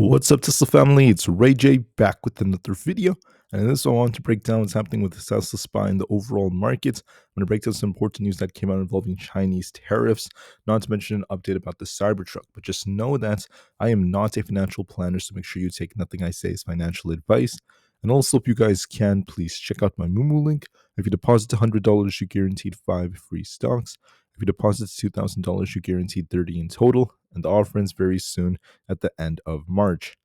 What's up, Tesla family? It's Ray J back with another video. And in this one, I want to break down what's happening with the Tesla SPY in the overall market. I'm going to break down some important news that came out involving Chinese tariffs, not to mention an update about the Cybertruck. But just know that I am not a financial planner, so make sure you take nothing I say as financial advice. And also, if you guys can, please check out my Moomoo link. If you deposit $100, you're guaranteed 5 free stocks. If you deposit $2,000, you're guaranteed 30 in total. And the offer ends very soon at the end of March.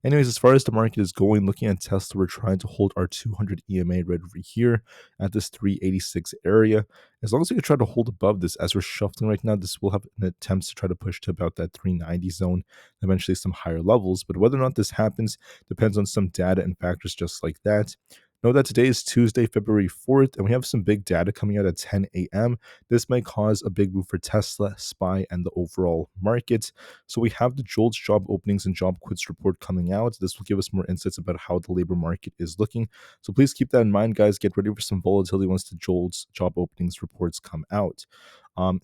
Anyways, as far as the market is going, looking at Tesla, we're trying to hold our 200 EMA right over here at this 386 area. As long as we can try to hold above this as we're shuffling right now, this will have an attempt to try to push to about that 390 zone, eventually some higher levels. But whether or not this happens depends on some data and factors just like that. Know that today is Tuesday, February 4th, and we have some big data coming out at 10 a.m. This may cause a big move for Tesla, SPY, and the overall market. So we have the JOLTS job openings and job quits report coming out. This will give us more insights about how the labor market is looking. So please keep that in mind, guys. Get ready for some volatility once the JOLTS job openings reports come out.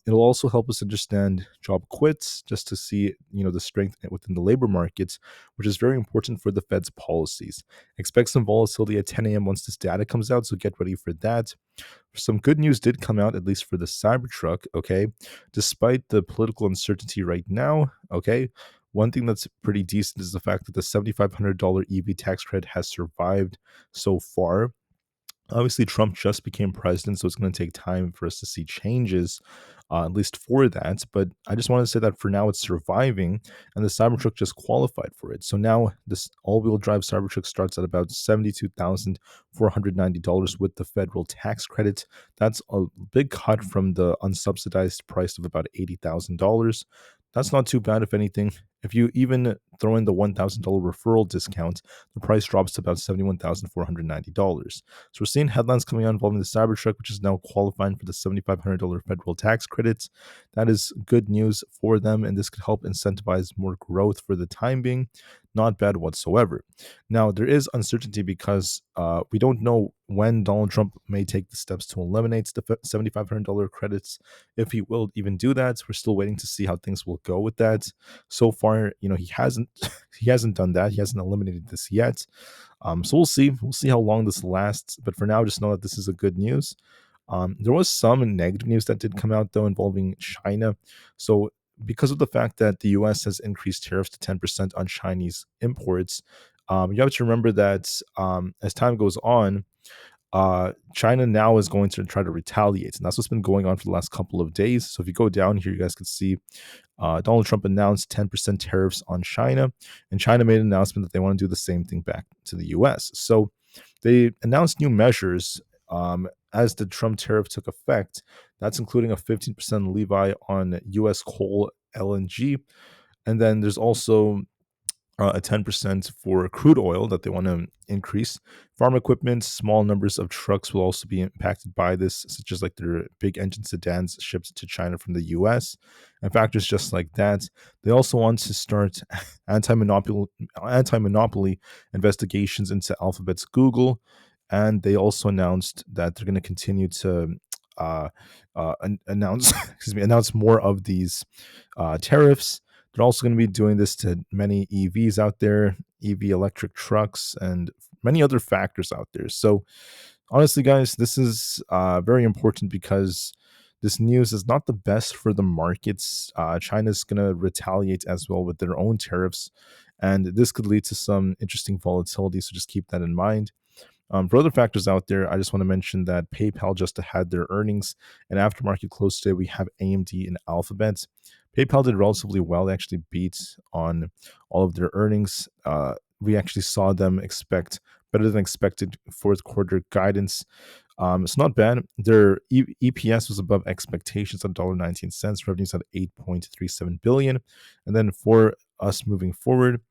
It'll also help us understand job quits just to see, the strength within the labor markets, which is very important for the Fed's policies. Expect some volatility at 10 a.m. once this data comes out, so get ready for that. Some good news did come out, at least for the Cybertruck, okay? Despite the political uncertainty right now, okay, one thing that's pretty decent is the fact that the $7,500 EV tax credit has survived so far. Obviously, Trump just became president, so it's going to take time for us to see changes, at least for that. But I just wanted to say that for now, it's surviving, and the Cybertruck just qualified for it. So now this all-wheel drive Cybertruck starts at about $72,490 with the federal tax credit. That's a big cut from the unsubsidized price of about $80,000. That's not too bad, if anything. If you even throw in the $1,000 referral discount, the price drops to about $71,490. So we're seeing headlines coming out involving the Cybertruck, which is now qualifying for the $7,500 federal tax credits. That is good news for them, and this could help incentivize more growth for the time being. Not bad whatsoever. Now, there is uncertainty because we don't know when Donald Trump may take the steps to eliminate the $7,500 credits. If he will even do that, we're still waiting to see how things will go with that. So far, he hasn't he hasn't done that. He hasn't eliminated this yet. So we'll see. We'll see how long this lasts. But for now, just know that this is a good news. There was some negative news that did come out, though, involving China. So because of the fact that the U.S. has increased tariffs to 10% on Chinese imports, you have to remember that as time goes on, China now is going to try to retaliate. And that's what's been going on for the last couple of days. So if you go down here, you guys can see Donald Trump announced 10% tariffs on China, and China made an announcement that they want to do the same thing back to the US. So they announced new measures as the Trump tariff took effect. That's including a 15% levy on US coal, LNG. And then there's also a 10% for crude oil that they want to increase. Farm equipment, small numbers of trucks will also be impacted by this, such as like their big engine sedans shipped to China from the US, and factors just like that. They also want to start anti-monopoly investigations into Alphabet's Google, and they also announced that they're going to continue to announce more of these tariffs. They're also going to be doing this to many EVs out there, EV electric trucks, and many other factors out there. So, honestly, guys, this is very important because this news is not the best for the markets. China's going to retaliate as well with their own tariffs, and this could lead to some interesting volatility. So, just keep that in mind. For other factors out there, I just want to mention that PayPal just had their earnings, and after market close today, we have AMD and Alphabet. PayPal did relatively well. They actually beat on all of their earnings. We actually saw them expect better than expected fourth quarter guidance. It's not bad. Their EPS was above expectations at $1.19. Revenues at $8.37 billion. And then for us moving forward,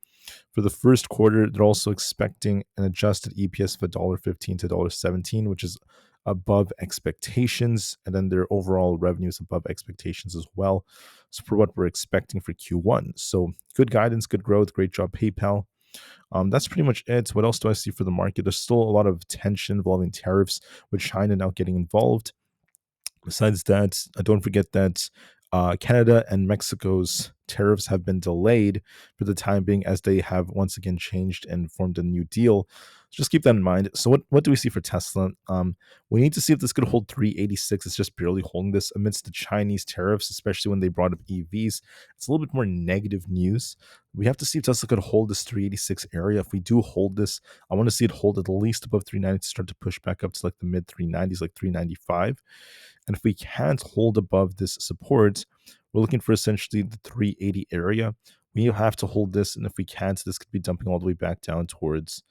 for the first quarter, they're also expecting an adjusted EPS of $1.15 to $1.17, which is above expectations. And then their overall revenue is above expectations as well. So for what we're expecting for Q1. So good guidance, good growth, great job, PayPal. That's pretty much it. What else do I see for the market? There's still a lot of tension involving tariffs, with China now getting involved. Besides that, don't forget that Canada and Mexico's tariffs have been delayed for the time being as they have once again changed and formed a new deal. So just keep that in mind. So what do we see for Tesla? We need to see if this could hold 386. It's just barely holding this amidst the Chinese tariffs, especially when they brought up EVs. It's a little bit more negative news. We have to see if Tesla could hold this 386 area. If we do hold this, I want to see it hold at least above 390 to start to push back up to like the mid 390s, like 395. And if we can't hold above this support, we're looking for essentially the 380 area. We have to hold this, and if we can't, this could be dumping all the way back down towards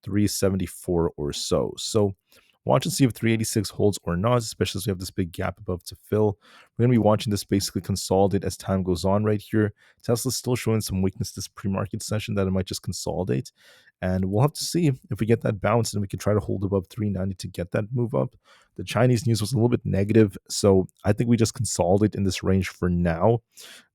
374 or so. So watch and see if 386 holds or not, especially as we have this big gap above to fill. We're going to be watching this basically consolidate as time goes on right here. Tesla's still showing some weakness this pre-market session that it might just consolidate. And we'll have to see if we get that bounce and we can try to hold above 390 to get that move up. The Chinese news was a little bit negative, so I think we just consolidate in this range for now.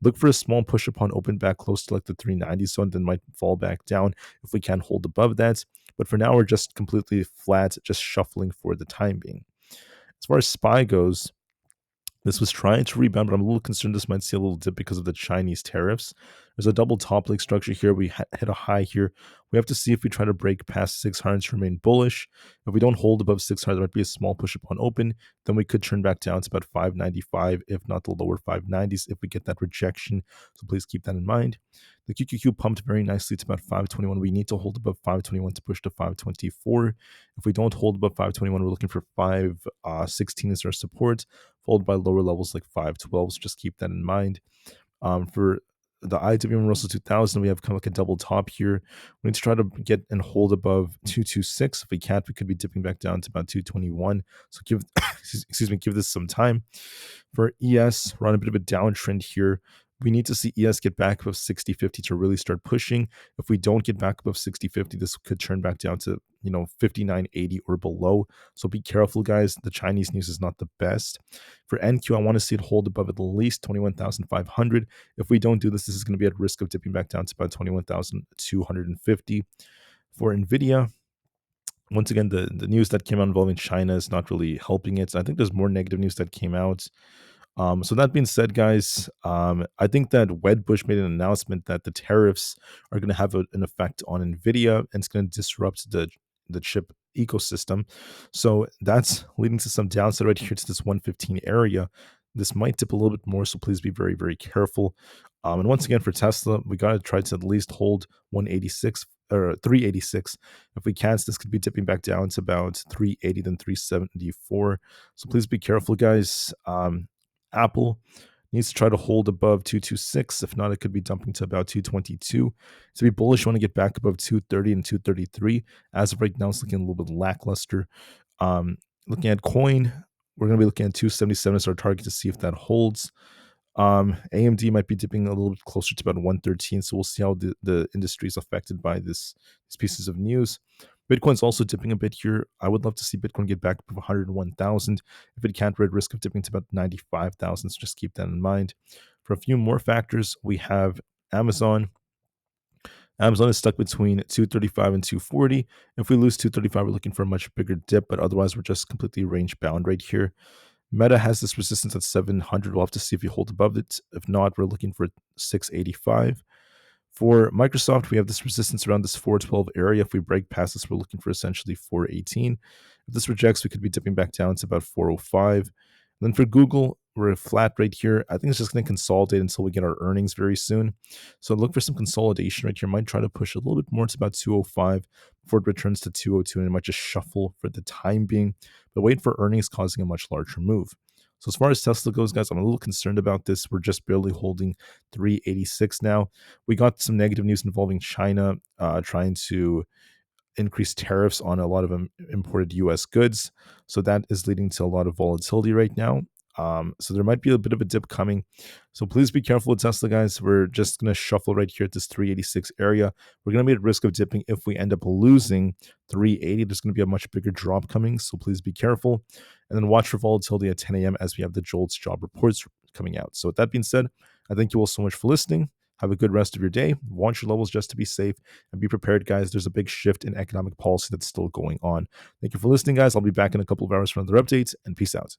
Look for a small push upon open back close to like the 390 zone, then might fall back down if we can't hold above that. But for now, we're just completely flat, just shuffling for the time being. As far as SPY goes, this was trying to rebound, but I'm a little concerned this might see a little dip because of the Chinese tariffs. There's a double top leg structure here. We hit a high here. We have to see if we try to break past 600 to remain bullish. If we don't hold above 600, there might be a small push upon open. Then we could turn back down to about 595, if not the lower 590s, if we get that rejection. So please keep that in mind. The QQQ pumped very nicely to about 521. We need to hold above 521 to push to 524. If we don't hold above 521, we're looking for 516 as our support, followed by lower levels like 512. So just keep that in mind. For the IWM Russell 2000, we have kind of like a double top here. We need to try to get and hold above 226. If we can't, we could be dipping back down to about 221. So give give this some time. For ES, we're on a bit of a downtrend here. We need to see ES get back above 60.50 to really start pushing. If we don't get back above 60.50, this could turn back down to 59.80 or below. So be careful, guys. The Chinese news is not the best. For NQ, I want to see it hold above at least 21,500. If we don't do this, this is going to be at risk of dipping back down to about 21,250. For Nvda, once again, the news that came out involving China is not really helping it. So I think there's more negative news that came out. So that being said, guys, I think that Wedbush made an announcement that the tariffs are going to have an effect on Nvidia, and it's going to disrupt the chip ecosystem. So that's leading to some downside right here to this 115 area. This might dip a little bit more, so please be very, very careful. And once again, for Tesla, we got to try to at least hold 186 or 386. If we can't, this could be dipping back down to about 380, then 374. So please be careful, guys. Aapl needs to try to hold above 226. If not, it could be dumping to about 222. To be bullish, you want to get back above 230 and 233. As of right now, it's looking a little bit lackluster. Looking at coin, we're going to be looking at 277 as our target to see if that holds. AMD might be dipping a little bit closer to about 113, so we'll see how the industry is affected by these pieces of news. Bitcoin's also dipping a bit here. I would love to see Bitcoin get back to 101,000. If it can't, we're at risk of dipping to about 95,000, so just keep that in mind. For a few more factors, we have Amazon. Amazon is stuck between 235 and 240. If we lose 235, we're looking for a much bigger dip, but otherwise we're just completely range bound right here. Meta has this resistance at 700. We'll have to see if we hold above it. If not, we're looking for 685. For Microsoft, we have this resistance around this 412 area. If we break past this, we're looking for essentially 418. If this rejects, we could be dipping back down to about 405. And then for Google, we're flat right here. I think it's just going to consolidate until we get our earnings very soon. So look for some consolidation right here. Might try to push a little bit more to about 205 before it returns to 202, and it might just shuffle for the time being. But wait for earnings causing a much larger move. So as far as Tesla goes, guys, I'm a little concerned about this. We're just barely holding 386 now. We got some negative news involving China trying to increase tariffs on a lot of imported U.S. goods. So that is leading to a lot of volatility right now. So there might be a bit of a dip coming. So please be careful with Tesla, guys. We're just going to shuffle right here at this 386 area. We're going to be at risk of dipping. If we end up losing 380, there's going to be a much bigger drop coming. So please be careful. And then watch for volatility at 10 a.m. as we have the JOLTS job reports coming out. So with that being said, I thank you all so much for listening. Have a good rest of your day. Watch your levels just to be safe and be prepared, guys. There's a big shift in economic policy that's still going on. Thank you for listening, guys. I'll be back in a couple of hours for another update, and peace out.